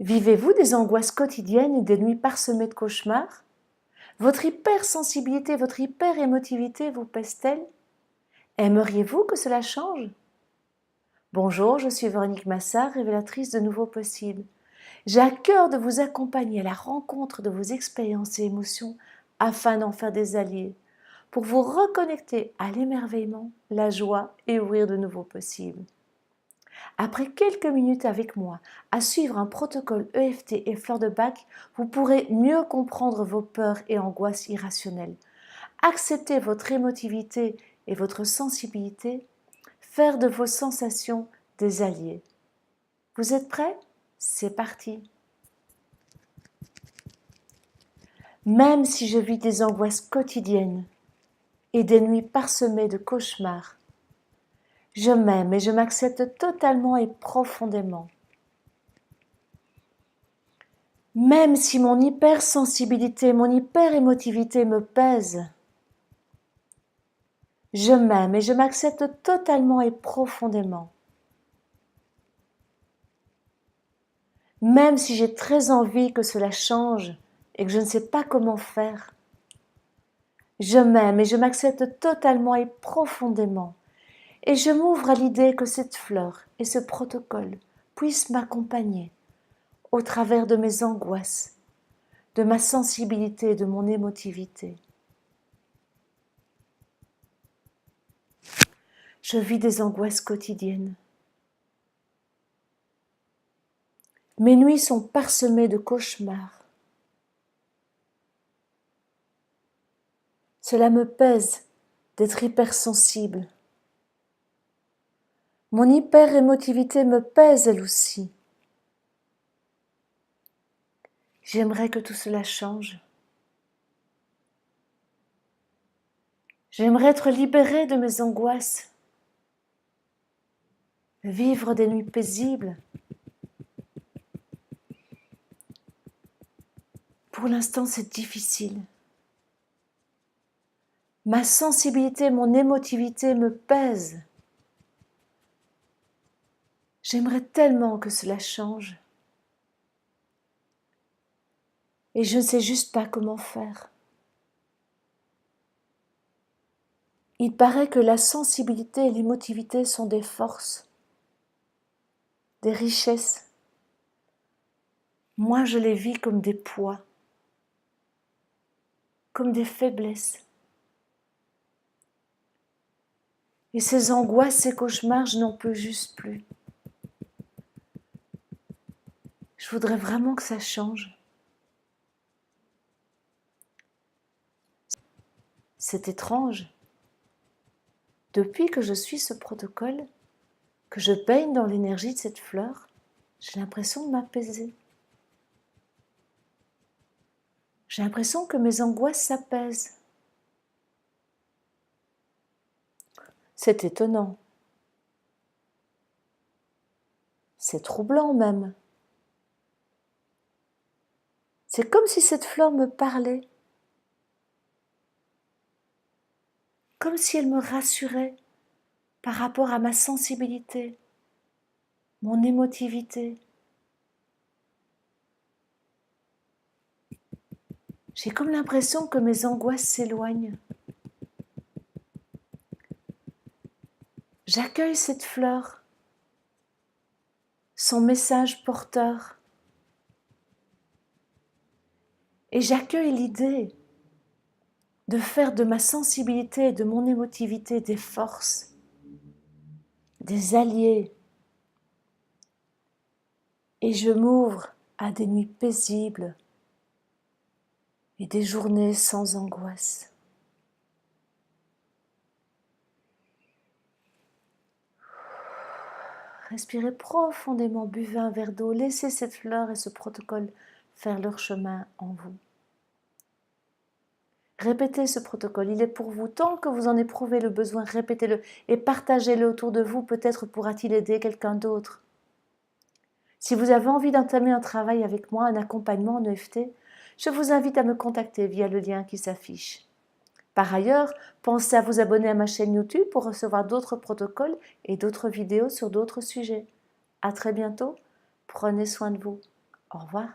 Vivez-vous des angoisses quotidiennes et des nuits parsemées de cauchemars? Votre hypersensibilité, votre hyperémotivité vous pèse-t-elle? Aimeriez-vous que cela change? Bonjour, je suis Véronique Massard, révélatrice de nouveaux possibles. J'ai à cœur de vous accompagner à la rencontre de vos expériences et émotions afin d'en faire des alliés, pour vous reconnecter à l'émerveillement, la joie et ouvrir de nouveaux possibles. Après quelques minutes avec moi à suivre un protocole EFT et fleurs de bac, vous pourrez mieux comprendre vos peurs et angoisses irrationnelles, accepter votre émotivité et votre sensibilité, faire de vos sensations des alliés. Vous êtes prêts? C'est parti! Même si je vis des angoisses quotidiennes et des nuits parsemées de cauchemars, je m'aime et je m'accepte totalement et profondément. Même si mon hypersensibilité, mon hyperémotivité me pèse, je m'aime et je m'accepte totalement et profondément. Même si j'ai très envie que cela change et que je ne sais pas comment faire, je m'aime et je m'accepte totalement et profondément. Et je m'ouvre à l'idée que cette fleur et ce protocole puissent m'accompagner au travers de mes angoisses, de ma sensibilité et de mon émotivité. Je vis des angoisses quotidiennes. Mes nuits sont parsemées de cauchemars. Cela me pèse d'être hypersensible. Mon hyperémotivité me pèse elle aussi. J'aimerais que tout cela change. J'aimerais être libérée de mes angoisses, vivre des nuits paisibles. Pour l'instant, c'est difficile. Ma sensibilité, mon émotivité me pèsent. J'aimerais tellement que cela change. Et je ne sais juste pas comment faire. Il paraît que la sensibilité et l'émotivité sont des forces, des richesses. Moi, je les vis comme des poids, comme des faiblesses. Et ces angoisses, ces cauchemars, je n'en peux juste plus. Je voudrais vraiment que ça change. C'est étrange. Depuis que je suis ce protocole, que je baigne dans l'énergie de cette fleur, j'ai l'impression de m'apaiser. J'ai l'impression que mes angoisses s'apaisent. C'est étonnant. C'est troublant même. C'est comme si cette fleur me parlait. Comme si elle me rassurait par rapport à ma sensibilité, mon émotivité. J'ai comme l'impression que mes angoisses s'éloignent. J'accueille cette fleur, son message porteur. Et j'accueille l'idée de faire de ma sensibilité et de mon émotivité des forces, des alliés. Et je m'ouvre à des nuits paisibles et des journées sans angoisse. Respirez profondément, buvez un verre d'eau, laissez cette fleur et ce protocole faire leur chemin en vous. Répétez ce protocole, il est pour vous. Tant que vous en éprouvez le besoin, répétez-le et partagez-le autour de vous. Peut-être pourra-t-il aider quelqu'un d'autre. Si vous avez envie d'entamer un travail avec moi, un accompagnement en EFT, je vous invite à me contacter via le lien qui s'affiche. Par ailleurs, pensez à vous abonner à ma chaîne YouTube pour recevoir d'autres protocoles et d'autres vidéos sur d'autres sujets. À très bientôt, prenez soin de vous. Au revoir.